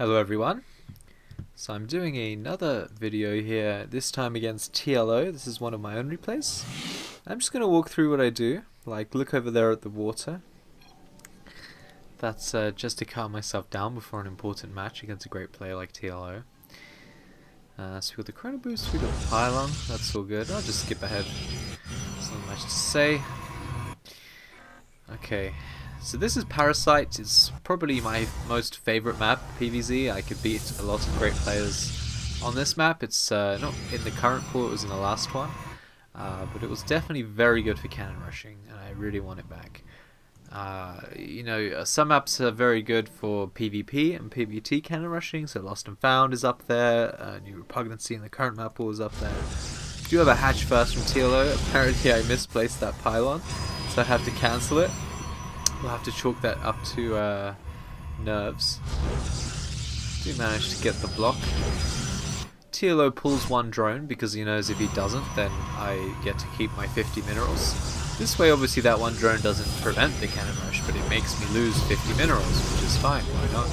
Hello everyone. So I'm doing another video here, this time against TLO. This is one of my own replays. I'm just going to walk through what I do, like look over there at the water. That's just to calm myself down before an important match against a great player like TLO. So we got the chrono boost, we got the pylon, that's all good. I'll just skip ahead. There's not much to say. Okay. So this is Parasite. It's probably my most favorite map, PvZ. I could beat a lot of great players on this map. It's not in the current pool, it was in the last one. But it was definitely very good for cannon rushing, and I really want it back. Some maps are very good for PvP and PvT cannon rushing, so Lost and Found is up there, New Repugnancy in the current map pool is up there. I do have a hatch first from TLO. Apparently I misplaced that pylon, so I have to cancel it. We'll have to chalk that up to nerves. Do manage to get the block. TLO pulls one drone because he knows if he doesn't, then I get to keep my 50 minerals. This way, obviously, that one drone doesn't prevent the cannon rush, but it makes me lose 50 minerals, which is fine. Why not?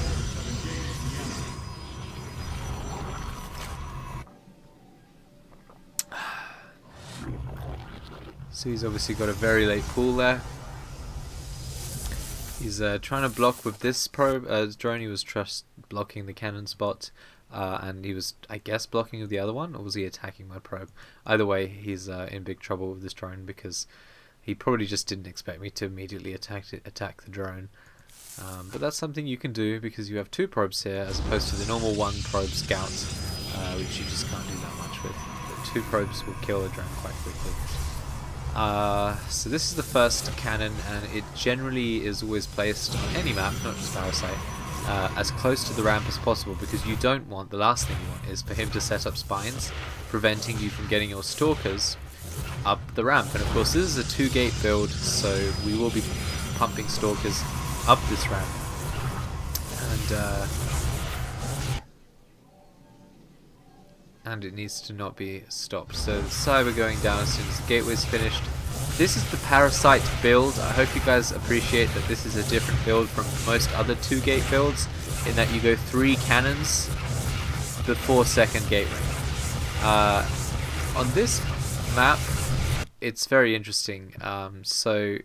So he's obviously got a very late pull there. He's trying to block with this probe. Drone, he was just blocking the cannon spot, and he was, I guess, blocking with the other one, or was he attacking my probe? Either way, he's in big trouble with this drone because he probably just didn't expect me to immediately attack the drone. But that's something you can do because you have two probes here, as opposed to the normal one probe scout, which you just can't do that much with. But two probes will kill a drone quite quickly. So this is the first cannon, and it generally is always placed on any map, not just Parasite, as close to the ramp as possible, because you don't want, the last thing you want is for him to set up spines, preventing you from getting your stalkers up the ramp. And of course this is a 2-gate build, so we will be pumping stalkers up this ramp. And it needs to not be stopped. So the cyber going down as soon as the gateway's finished. This is the Parasite build. I hope you guys appreciate that this is a different build from most other 2-gate builds, in that you go 3 cannons before second gate ring. On this map, it's very interesting. So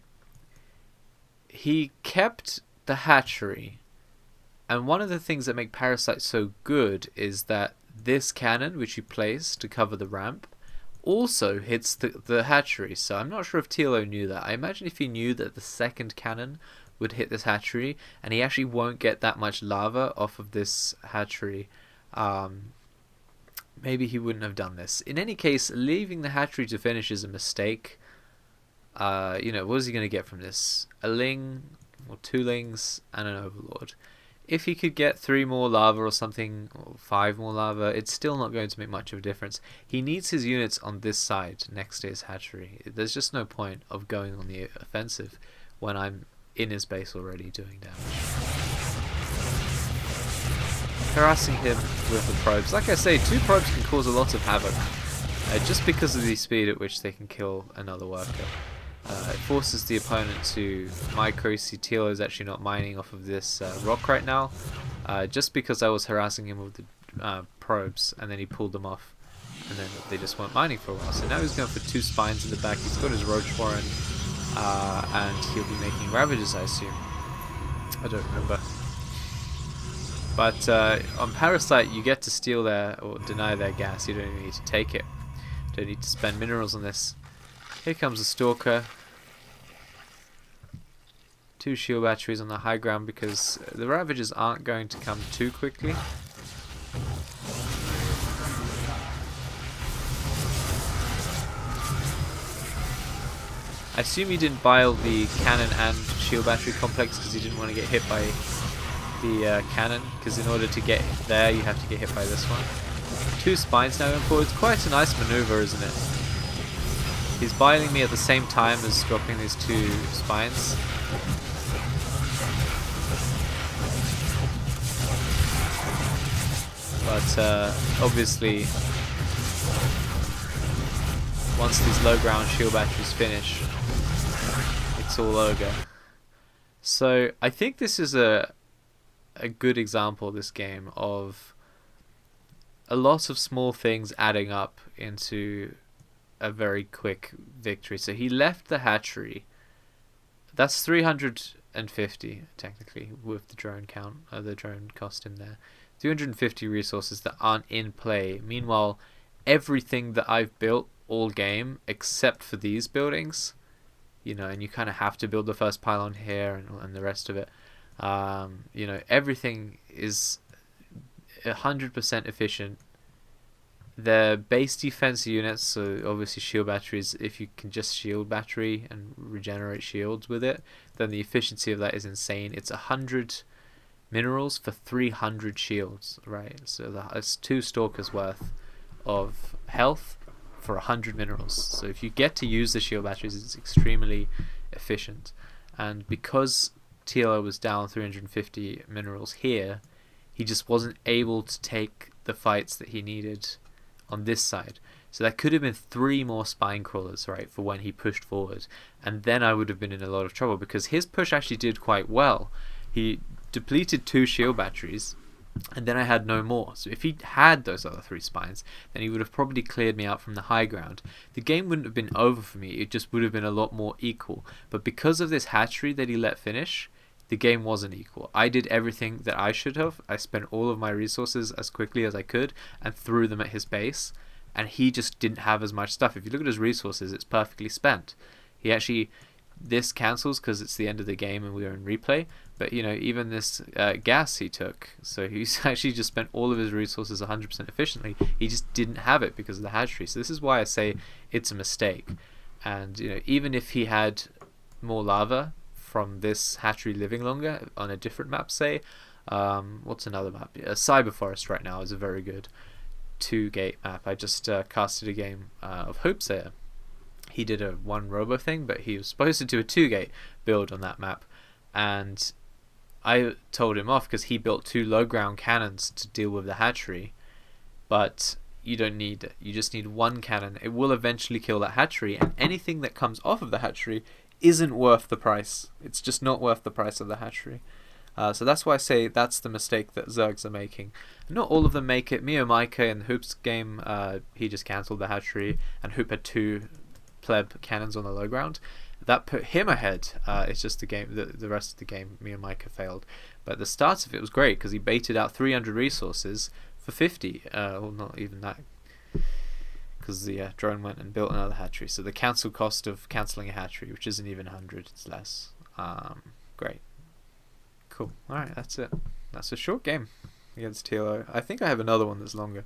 he kept the hatchery, and one of the things that make Parasite so good is that this cannon, which you place to cover the ramp, also hits the hatchery. So I'm not sure if TLO knew that. I imagine if he knew that the second cannon would hit this hatchery, and he actually won't get that much lava off of this hatchery, maybe he wouldn't have done this. In any case, leaving the hatchery to finish is a mistake. What is he going to get from this? A ling, or 2 lings, and an overlord. If he could get 3 more lava or something, or 5 more lava, it's still not going to make much of a difference. He needs his units on this side, next to his hatchery. There's just no point of going on the offensive when I'm in his base already doing damage. Harassing him with the probes. Like I say, 2 probes can cause a lot of havoc, just because of the speed at which they can kill another worker. It forces the opponent to micro. See, TLO is actually not mining off of this rock right now, just because I was harassing him with the probes, and then he pulled them off, and then they just weren't mining for a while. So now he's going for 2 spines in the back. He's got his roach warren, and he'll be making ravages, I assume. I don't remember. But on Parasite, you get to steal their, or deny their gas. You don't even need to take it. Don't need to spend minerals on this. Here comes the Stalker. 2 shield batteries on the high ground because the ravages aren't going to come too quickly. I assume he didn't buy all the cannon and shield battery complex because he didn't want to get hit by the cannon, because in order to get there you have to get hit by this one. 2 spines now going forward. It's quite a nice maneuver, isn't it? He's biling me at the same time as dropping these 2 spines. But obviously, once these low ground shield batteries finish, it's all ogre. So I think this is a a good example, this game, of a lot of small things adding up into a very quick victory. So he left the hatchery. That's 350 technically with the drone count, the drone costume there. 350 resources that aren't in play. Meanwhile, everything that I've built all game except for these buildings, and you kind of have to build the first pylon here and the rest of it. Everything is 100% efficient. The base defense units, so obviously shield batteries, if you can just shield battery and regenerate shields with it, then the efficiency of that is insane. It's 100 minerals for 300 shields, right? So that's 2 stalkers worth of health for 100 minerals. So if you get to use the shield batteries, it's extremely efficient. And because TLO was down 350 minerals here, he just wasn't able to take the fights that he needed on this side. So that could have been 3 more spine crawlers, right, for when he pushed forward. And then I would have been in a lot of trouble, because his push actually did quite well. He depleted 2 shield batteries, and then I had no more. So if he had those other 3 spines, then he would have probably cleared me out from the high ground. The game wouldn't have been over for me, it just would have been a lot more equal. But because of this hatchery that he let finish, the game wasn't equal. I did everything that I should have. I spent all of my resources as quickly as I could and threw them at his base, and he just didn't have as much stuff. If you look at his resources, it's perfectly spent. This cancels because it's the end of the game and we are in replay, but even this gas he took, so he's actually just spent all of his resources 100% efficiently. He just didn't have it because of the hatchery. So this is why I say it's a mistake. And even if he had more lava from this hatchery living longer on a different map, say, what's another map? Cyber Forest right now is a very good 2-gate map. I just casted a game of Hopesayer. He did a 1 robo thing, but he was supposed to do a 2-gate build on that map, and I told him off because he built 2 low ground cannons to deal with the hatchery. But you don't need it. You just need 1 cannon. It will eventually kill that hatchery, and anything that comes off of the hatchery isn't worth the price. It's just not worth the price of the hatchery. So that's why I say that's the mistake that Zergs are making. Not all of them make it. Mio Micah in Hoop's game, he just cancelled the hatchery, and Hoop had 2 pleb cannons on the low ground. That put him ahead. It's just the rest of the game, Mio Micah failed. But the start of it was great because he baited out 300 resources for 50. Well, not even that, because the drone went and built another hatchery. So the cancel cost of cancelling a hatchery, which isn't even 100, it's less. Great. Cool. Alright, that's it. That's a short game against TLO. I think I have another one that's longer.